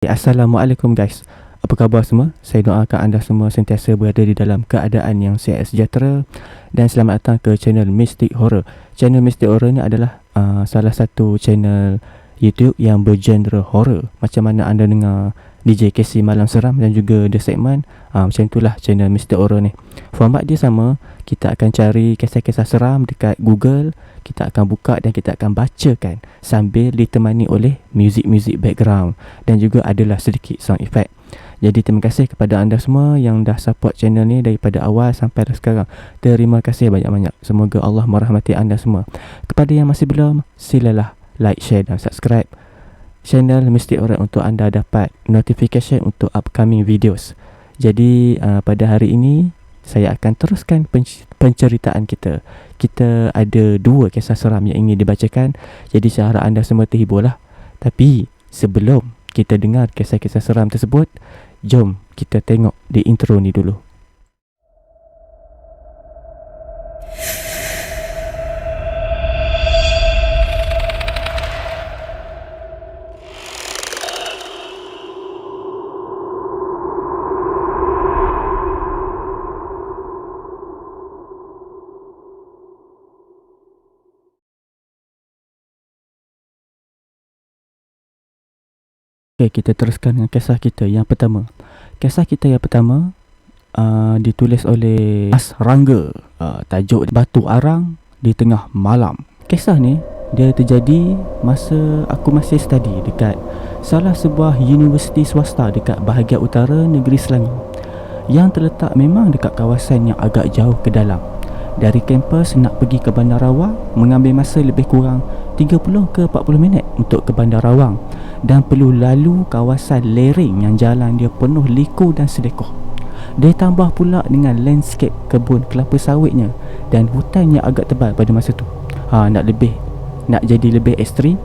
Assalamualaikum guys. Apa khabar semua? Saya doakan anda semua sentiasa berada di dalam keadaan yang sihat sejahtera dan selamat datang ke channel Mystic Horror. Channel Mystic Horror ni adalah salah satu channel YouTube yang bergenre horror. Macam mana anda dengar DJ Casey Malam Seram dan juga The Segment, macam itulah channel Mystic Horror ni. Format dia sama, kita akan cari kisah-kisah seram dekat Google, kita akan buka dan kita akan bacakan sambil ditemani oleh muzik-muzik background dan juga adalah sedikit sound effect. Jadi terima kasih kepada anda semua yang dah support channel ni daripada awal sampai sekarang. Terima kasih banyak-banyak. Semoga Allah merahmati anda semua. Kepada yang masih belum, silalah like, share dan subscribe channel Mystic Horror untuk anda dapat notification untuk upcoming videos. Jadi pada hari ini saya akan teruskan penceritaan kita. Kita ada 2 kisah seram yang ingin dibacakan. Jadi saya harap anda semua terhiburlah. Tapi sebelum kita dengar kisah-kisah seram tersebut, jom kita tengok di intro ni dulu. Okay, kita teruskan dengan kisah kita yang pertama. Kisah kita yang pertama ditulis oleh Mas Rangga. Tajuk Batu Arang di Tengah Malam. Kisah ni dia terjadi masa aku masih study dekat salah sebuah universiti swasta dekat bahagian utara negeri Selangor, yang terletak memang dekat kawasan yang agak jauh ke dalam. Dari kampus nak pergi ke Bandar Rawang mengambil masa lebih kurang 30 ke 40 minit untuk ke Bandar Rawang, dan perlu lalu kawasan lereng yang jalan dia penuh liku dan selekoh. Dia tambah pula dengan landscape kebun kelapa sawitnya dan hutan yang agak tebal pada masa tu. Nak jadi lebih ekstrim,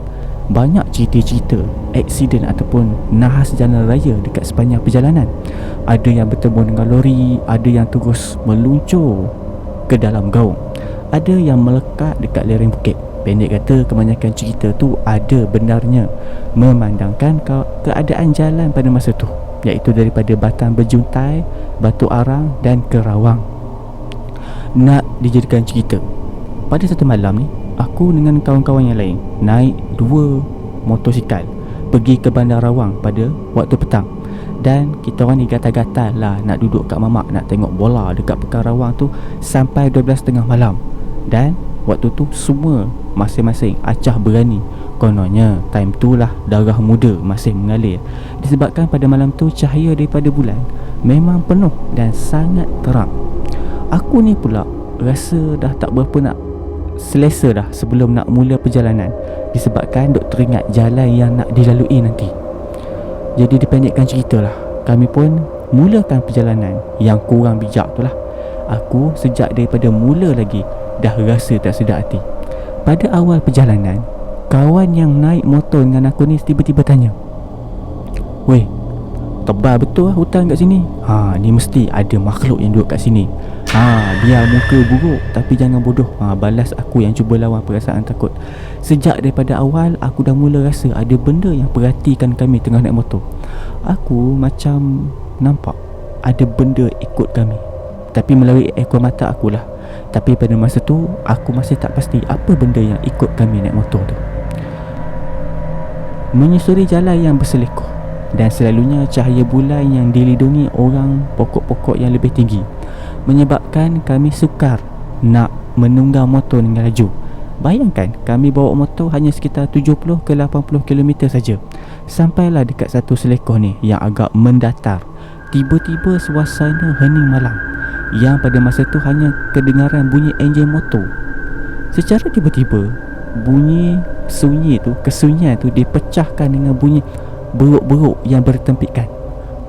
banyak cerita-cerita aksiden ataupun nahas jalan raya dekat sepanjang perjalanan. Ada yang bertemu dengan lori, ada yang terus meluncur ke dalam gaung, ada yang melekat dekat lereng bukit. Pendek kata, kebanyakan cerita tu ada benarnya memandangkan keadaan jalan pada masa tu, iaitu daripada Batang Berjuntai, Batu Arang dan Kerawang. Nak dijadikan cerita, pada satu malam ni, aku dengan kawan-kawan yang lain naik 2 motosikal pergi ke Bandar Rawang pada waktu petang. Dan kita orang ni gatal-gatal lah nak duduk kat mamak, nak tengok bola dekat Pekan Rawang tu sampai 12:30 malam. Dan waktu tu semua masing-masing acah berani. Kononnya time tu lah darah muda masih mengalir, disebabkan pada malam tu cahaya daripada bulan memang penuh dan sangat terang. Aku ni pula rasa dah tak berapa nak selesa dah sebelum nak mula perjalanan, disebabkan duk teringat jalan yang nak dilalui nanti. Jadi dipendekkan cerita lah, kami pun mulakan perjalanan yang kurang bijak tu lah. Aku sejak daripada mula lagi dah rasa tak sedar hati. Pada awal perjalanan, kawan yang naik motor dengan aku ni tiba-tiba tanya, "Weh, tebal betul lah hutan kat sini. Ni mesti ada makhluk yang duduk kat sini. Biar muka buruk tapi jangan bodoh." Balas aku yang cuba lawan perasaan takut. Sejak daripada awal aku dah mula rasa ada benda yang perhatikan kami tengah naik motor. Aku macam nampak ada benda ikut kami, tapi melalui ekor mata akulah. Tapi pada masa tu aku masih tak pasti apa benda yang ikut kami naik motor tu. Menyusuri jalan yang berselekoh dan selalunya cahaya bulan yang dilindungi orang pokok-pokok yang lebih tinggi menyebabkan kami sukar nak menunggang motor dengan laju. Bayangkan kami bawa motor hanya sekitar 70 ke 80 km saja. Sampailah dekat satu selekoh ni yang agak mendatar. Tiba-tiba suasana hening malam, yang pada masa tu hanya kedengaran bunyi enjin motor. Secara tiba-tiba bunyi sunyi tu, kesunyian tu dipecahkan dengan bunyi beruk-beruk yang bertempikan,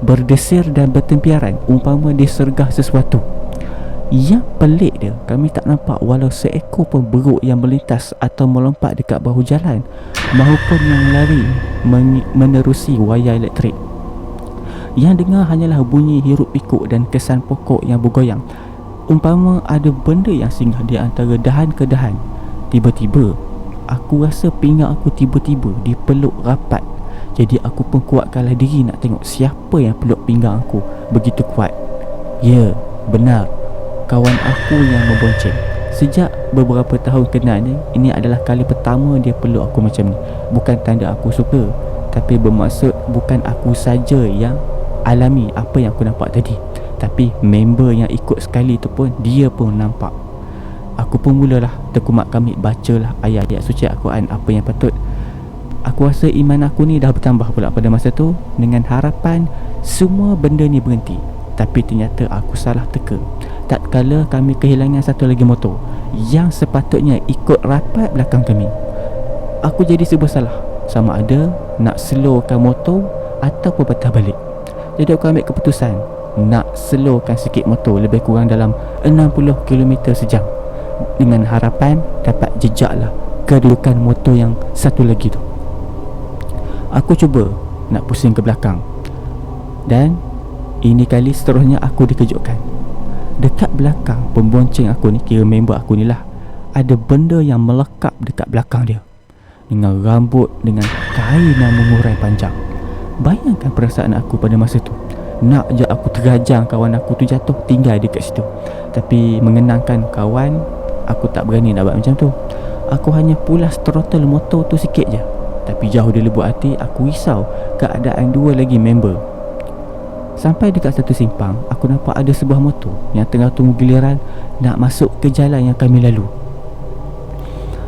berdesir dan bertempiaran umpama disergah sesuatu. Yang pelik dia, kami tak nampak walau seekor pun beruk yang melintas atau melompat dekat bahu jalan maupun yang lari menerusi wayar elektrik. Yang dengar hanyalah bunyi hiruk pikuk dan kesan pokok yang bergoyang, umpama ada benda yang singgah di antara dahan ke dahan. Tiba-tiba aku rasa pinggang aku tiba-tiba dipeluk rapat Jadi aku pun kuatkanlah diri nak tengok siapa yang peluk pinggang aku begitu kuat. Ya, benar, kawan aku yang membonceng. Sejak beberapa tahun kenal ni, ini adalah kali pertama dia peluk aku macam ni. Bukan tanda aku suka, tapi bermaksud bukan aku saja yang alami apa yang aku nampak tadi, tapi member yang ikut sekali tu pun dia pun nampak. Aku pun mulalah terkumat kamit bacalah ayat-ayat suci Al-Quran apa yang patut. Aku rasa iman aku ni dah bertambah pula pada masa tu, dengan harapan semua benda ni berhenti. Tapi ternyata aku salah teka. Tak kala kami kehilangan satu lagi motor yang sepatutnya ikut rapat belakang kami. Aku jadi serba salah, sama ada nak slowkan motor ataupun patah balik. Jadi aku ambil keputusan nak slowkan sikit motor, lebih kurang dalam 60 km sejam, dengan harapan dapat jejaklah kedudukan motor yang satu lagi tu. Aku cuba nak pusing ke belakang, dan ini kali seterusnya aku dikejutkan. Dekat belakang pembonceng aku ni, kira member aku ni lah, ada benda yang melekat dekat belakang dia, dengan rambut, dengan kain yang mengurai panjang. Bayangkan perasaan aku pada masa tu. Nak je aku terajang kawan aku tu jatuh tinggal dekat situ. Tapi mengenangkan kawan, aku tak berani nak buat macam tu. Aku hanya pulas throttle motor tu sikit je. Tapi jauh di lubuk hati aku risau keadaan dua lagi member. Sampai dekat satu simpang, aku nampak ada sebuah motor yang tengah tunggu giliran nak masuk ke jalan yang kami lalu.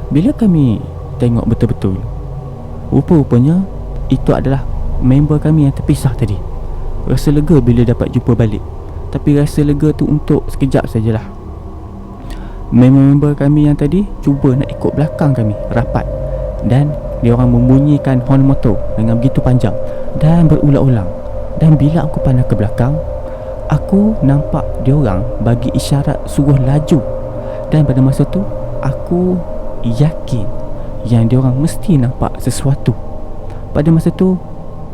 Bila kami tengok betul-betul, rupa-rupanya itu adalah member kami yang terpisah tadi. Rasa lega bila dapat jumpa balik, tapi rasa lega tu untuk sekejap sajalah. Member kami yang tadi cuba nak ikut belakang kami rapat, dan dia orang membunyikan horn motor dengan begitu panjang dan berulang-ulang. Dan bila aku pandang ke belakang, aku nampak dia orang bagi isyarat suruh laju. Dan pada masa tu aku yakin yang dia orang mesti nampak sesuatu. Pada masa tu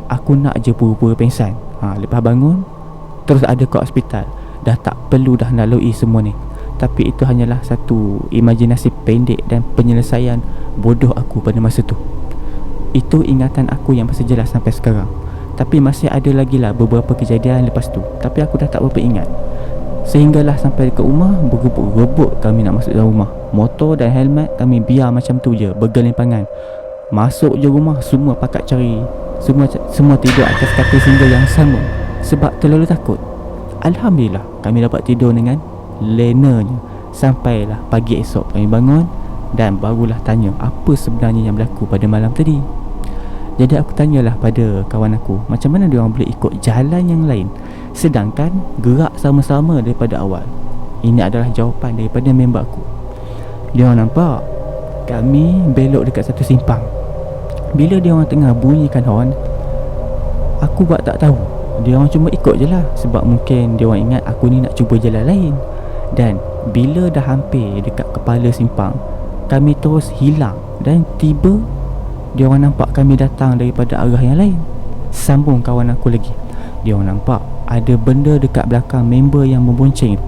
aku nak je pura-pura pengsan. Lepas bangun terus ada ke hospital. Dah tak perlu dah nak lalui semua ni. Tapi itu hanyalah satu imajinasi pendek dan penyelesaian bodoh aku pada masa tu. Itu ingatan aku yang masih jelas sampai sekarang. Tapi masih ada lagi lah beberapa kejadian lepas tu, tapi aku dah tak berapa ingat. Sehinggalah sampai ke rumah, berebut-rebut kami nak masuk dalam rumah. Motor dan helmet kami biar macam tu je, bergelimpangan. Masuk je rumah, semua pakat cari. Semua tidur atas katil singgah yang sama, sebab terlalu takut. Alhamdulillah kami dapat tidur dengan lenanya. Sampailah pagi esok kami bangun, dan barulah tanya apa sebenarnya yang berlaku pada malam tadi. Jadi aku tanyalah pada kawan aku, macam mana dia orang boleh ikut jalan yang lain sedangkan gerak sama-sama daripada awal. Ini adalah jawapan daripada member aku. Dia orang nampak kami belok dekat satu simpang. Bila dia orang tengah bunyikan horn, aku buat tak tahu. Dia orang cuma ikut je lah, sebab mungkin dia orang ingat aku ni nak cuba jalan lain. Dan bila dah hampir dekat kepala simpang, kami terus hilang, dan tiba dia orang nampak kami datang daripada arah yang lain. Sambung kawan aku lagi, dia orang nampak ada benda dekat belakang member yang membonceng.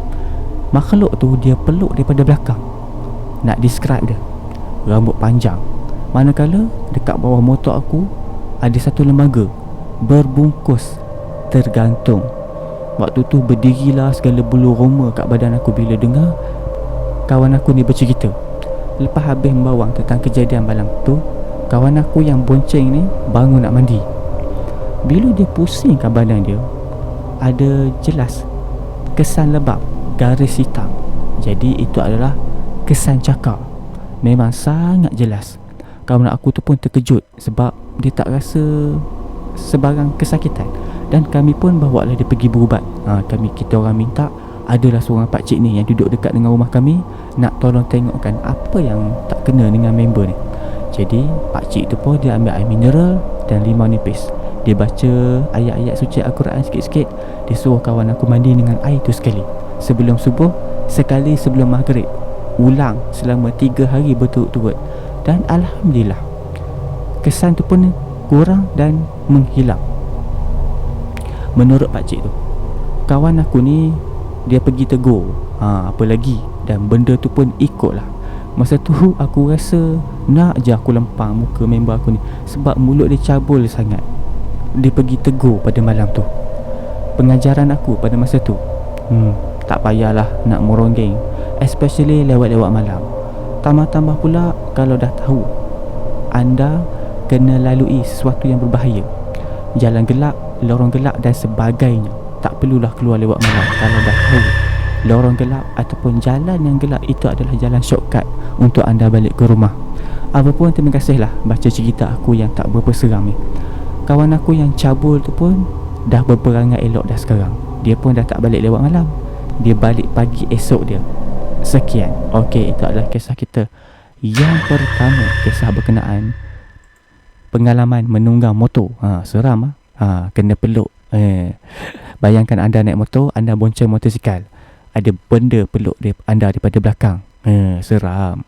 Makhluk tu dia peluk daripada belakang. Nak describe dia, rambut panjang, manakala dekat bawah motor aku ada satu lembaga berbungkus tergantung. Waktu tu berdirilah segala bulu roma kat badan aku bila dengar kawan aku ni bercerita. Lepas habis membawang tentang kejadian malam tu, kawan aku yang bonceng ni bangun nak mandi. Bila dia pusingkan badan dia, ada jelas kesan lebam, garis hitam. Jadi itu adalah kesan cakar. Memang sangat jelas. Kawan aku tu pun terkejut sebab dia tak rasa sebarang kesakitan. Dan kami pun bawa lah dia pergi berubat. Kita orang minta adalah seorang pakcik ni yang duduk dekat dengan rumah kami, nak tolong tengokkan apa yang tak kena dengan member ni. Jadi pakcik tu pun dia ambil air mineral dan limau nipis. Dia baca ayat-ayat suci Al-Quran sikit-sikit. Dia suruh kawan aku mandi dengan air tu sekali sebelum subuh, sekali sebelum maghrib. Ulang selama 3 hari berturut-turut. Dan Alhamdulillah kesan tu pun kurang dan menghilang. Menurut pakcik tu, kawan aku ni dia pergi tegur apa lagi, dan benda tu pun ikutlah. Masa tu aku rasa nak je aku lempang muka member aku ni, sebab mulut dia cabul sangat. dia pergi tegur pada malam tu. Pengajaran aku pada masa tu, tak payahlah nak meronggeng, especially lewat-lewat malam. Tambah-tambah pula kalau dah tahu anda kena lalui sesuatu yang berbahaya, jalan gelap, lorong gelap dan sebagainya, tak perlulah keluar lewat malam. Kalau dah tahu lorong gelap ataupun jalan yang gelap itu adalah jalan shortcut untuk anda balik ke rumah. Apapun, terima kasihlah baca cerita aku yang tak berapa seram ni. Kawan aku yang cabul tu pun dah berperangai elok dah sekarang. Dia pun dah tak balik lewat malam, dia balik pagi esok dia. Sekian. Okey, itu adalah kisah kita. Yang pertama, kisah berkenaan pengalaman menunggang motor. Seram kena peluk. Bayangkan anda naik motor, anda bonceng motosikal, ada benda peluk anda daripada belakang. Seram.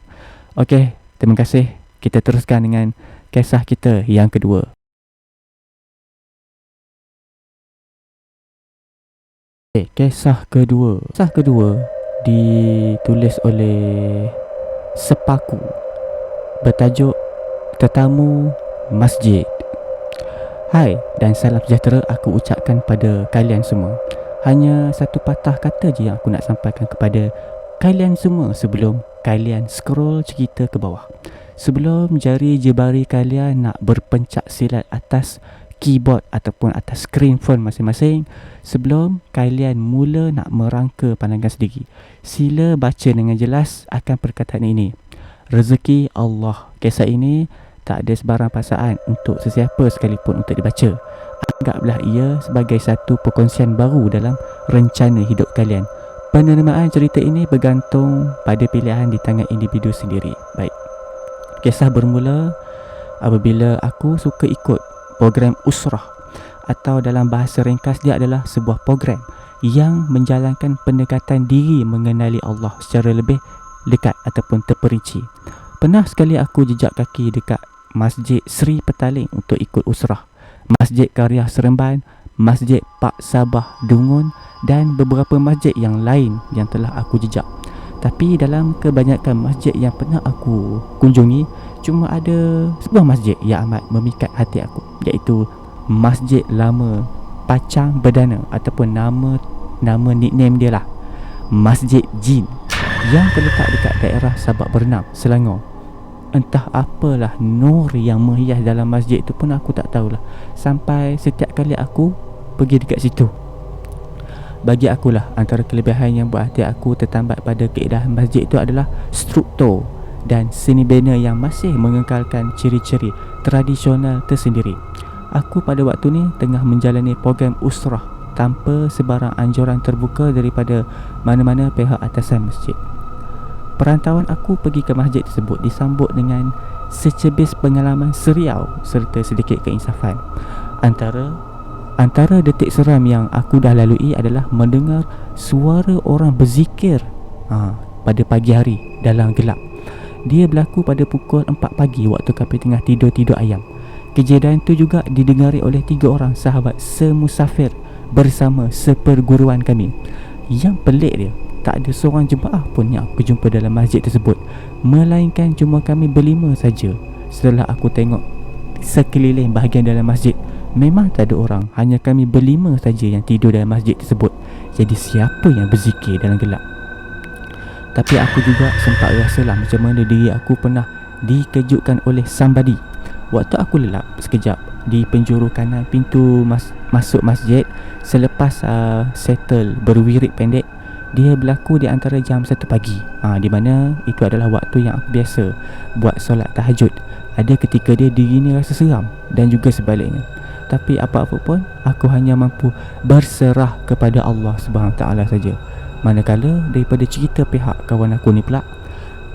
Okey, terima kasih. Kita teruskan dengan kisah kita yang kedua. Kisah kedua. Kisah kedua ditulis oleh Sepaku, bertajuk Tetamu Masjid. Hai dan salam sejahtera aku ucapkan pada kalian semua. Hanya satu patah kata je yang aku nak sampaikan kepada kalian semua sebelum kalian scroll cerita ke bawah. Sebelum jari jebari kalian nak berpencak silat atas keyboard ataupun atas screen phone masing-masing, sebelum kalian mula nak merangka pandangan sendiri, sila baca dengan jelas akan perkataan ini. Rezeki Allah. Kisah ini tak ada sebarang paksaan untuk sesiapa sekalipun untuk dibaca. Anggaplah ia sebagai satu perkongsian baru dalam rencana hidup kalian. Penerimaan cerita ini bergantung pada pilihan di tangan individu sendiri. Baik. Kisah bermula apabila aku suka ikut program Usrah, atau dalam bahasa ringkas dia adalah sebuah program yang menjalankan pendekatan diri mengenali Allah secara lebih dekat ataupun terperinci. Pernah sekali aku jejak kaki dekat Masjid Sri Petaling untuk ikut Usrah, Masjid Karya Seremban, Masjid Pak Sabah Dungun dan beberapa masjid yang lain yang telah aku jejak. Tapi dalam kebanyakan masjid yang pernah aku kunjungi, cuma ada sebuah masjid yang amat memikat hati aku, iaitu Masjid Lama Pacang Berdana, ataupun nama nickname dia lah Masjid Jin, yang terletak dekat daerah Sabak Bernam, Selangor. Entah apalah nur yang menghias dalam masjid itu pun aku tak tahulah, sampai setiap kali aku pergi dekat situ. Bagi akulah, antara kelebihan yang buat hati aku tertambat pada keindahan masjid itu adalah struktur dan seni bina yang masih mengekalkan ciri-ciri tradisional tersendiri. Aku pada waktu ni tengah menjalani program Usrah tanpa sebarang anjuran terbuka daripada mana-mana pihak atasan masjid. Perantauan aku pergi ke masjid tersebut disambut dengan secebis pengalaman seriau serta sedikit keinsafan. Antara detik seram yang aku dah lalui adalah mendengar suara orang berzikir pada pagi hari dalam gelap. Dia berlaku pada pukul 4 pagi waktu kami tengah tidur-tidur ayam. Kejadian itu juga didengari oleh 3 orang sahabat semusafir bersama seperguruan kami. Yang pelik dia, tak ada seorang jemaah pun yang aku jumpa dalam masjid tersebut, melainkan cuma kami berlima saja. Setelah aku tengok sekeliling bahagian dalam masjid, memang tak ada orang, hanya kami berlima saja yang tidur dalam masjid tersebut. Jadi siapa yang berzikir dalam gelap? Tapi aku juga sempat rasalah macam mana diri aku pernah dikejutkan oleh somebody. Waktu aku lelap sekejap di penjuru kanan pintu masuk masjid selepas settle berwirid pendek, dia berlaku di antara jam 1 pagi, di mana itu adalah waktu yang aku biasa buat solat tahajud. Ada ketika dia diri ni rasa seram dan juga sebaliknya. Tapi apa-apa pun, aku hanya mampu berserah kepada Allah SWT saja. Manakala daripada cerita pihak kawan aku ni pula,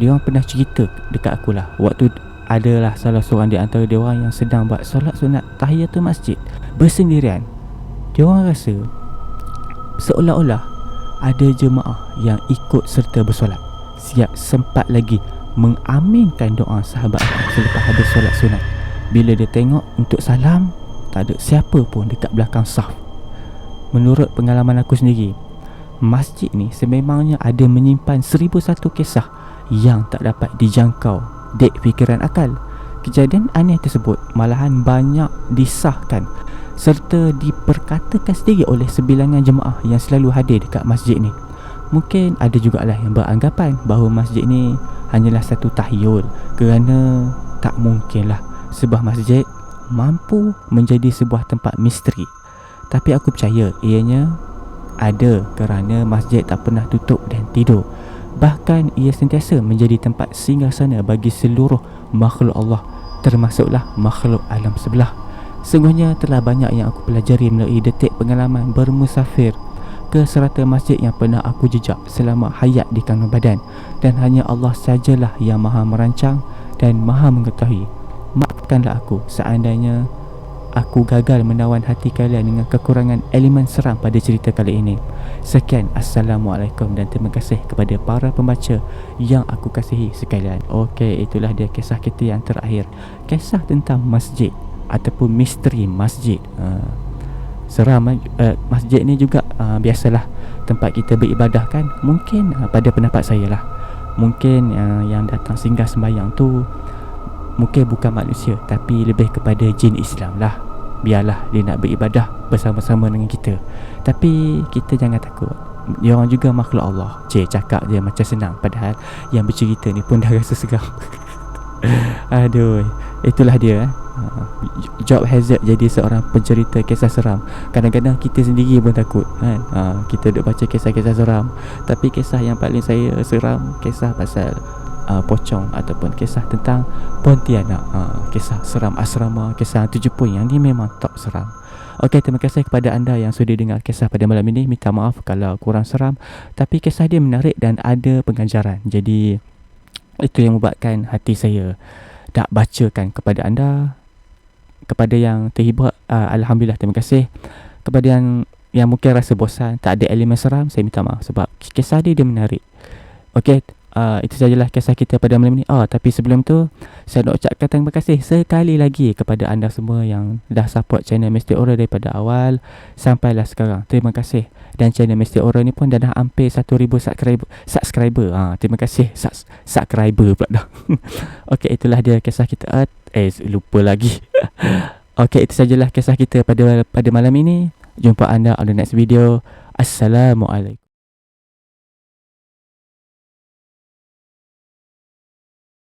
dia orang pernah cerita dekat aku lah, waktu adalah salah seorang di antara dia orang yang sedang buat solat sunat tahiyatul masjid bersendirian. Dia orang rasa seolah-olah ada jemaah yang ikut serta bersolat, siap sempat lagi mengaminkan doa sahabat aku selepas habis solat sunat. Bila dia tengok untuk salam, tak ada siapa pun dekat belakang saf. Menurut pengalaman aku sendiri, masjid ni sememangnya ada menyimpan 1001 kisah yang tak dapat dijangkau dek fikiran akal. Kejadian aneh tersebut malahan banyak disahkan serta diperkatakan sendiri oleh sebilangan jemaah yang selalu hadir dekat masjid ni. Mungkin ada jugalah yang beranggapan bahawa masjid ni hanyalah satu tahyul, kerana tak mungkinlah sebuah masjid mampu menjadi sebuah tempat misteri. Tapi aku percaya ianya ada, kerana masjid tak pernah tutup dan tidur. Bahkan ia sentiasa menjadi tempat singgasana bagi seluruh makhluk Allah, termasuklah makhluk alam sebelah. Sungguhnya telah banyak yang aku pelajari melalui detik pengalaman bermusafir ke serata masjid yang pernah aku jejak selama hayat di kandungan badan, dan hanya Allah sajalah yang maha merancang dan maha mengetahui. Maafkanlah aku seandainya aku gagal menawan hati kalian dengan kekurangan elemen seram pada cerita kali ini. Sekian, Assalamualaikum, dan terima kasih kepada para pembaca yang aku kasihi sekalian. Okey, itulah dia kisah kita yang terakhir. Kisah tentang masjid ataupun misteri masjid. Seram. Masjid ni juga biasalah tempat kita beribadah kan. Mungkin pada pendapat saya lah, mungkin yang datang singgah sembahyang tu mungkin bukan manusia, tapi lebih kepada jin Islam lah. Biarlah dia nak beribadah bersama-sama dengan kita, tapi kita jangan takut. Dia orang juga makhluk Allah. Cakap je macam senang, padahal yang bercerita ni pun dah rasa seram. Aduh, itulah dia. Job hazard jadi seorang pencerita kisah seram. Kadang-kadang kita sendiri pun takut kan. Kita duk baca kisah-kisah seram, tapi kisah yang paling saya seram kisah pasal pocong, ataupun kisah tentang Pontianak. Kisah seram asrama, kisah 7 poin yang ni memang top seram. Okey, terima kasih kepada anda yang sudi dengar kisah pada malam ini. Minta maaf kalau kurang seram, tapi kisah dia menarik dan ada pengajaran. Jadi itu yang membuatkan hati saya nak bacakan kepada anda. Kepada yang terhibur, alhamdulillah, terima kasih. Kepada yang mungkin rasa bosan, tak ada elemen seram, saya minta maaf sebab kisah dia menarik. Okey, itu sajalah kisah kita pada malam ini. Tapi sebelum tu, saya nak ucapkan terima kasih sekali lagi kepada anda semua yang dah support channel Misteri Horror daripada awal sampailah sekarang. Terima kasih. Dan channel Misteri Horror ni pun dah hampir 1,000 subscriber. Terima kasih subscriber pula dah. Okey, itulah dia kisah kita. Lupa lagi. Okey, itu sajalah kisah kita pada malam ini. Jumpa anda on the next video. Assalamualaikum.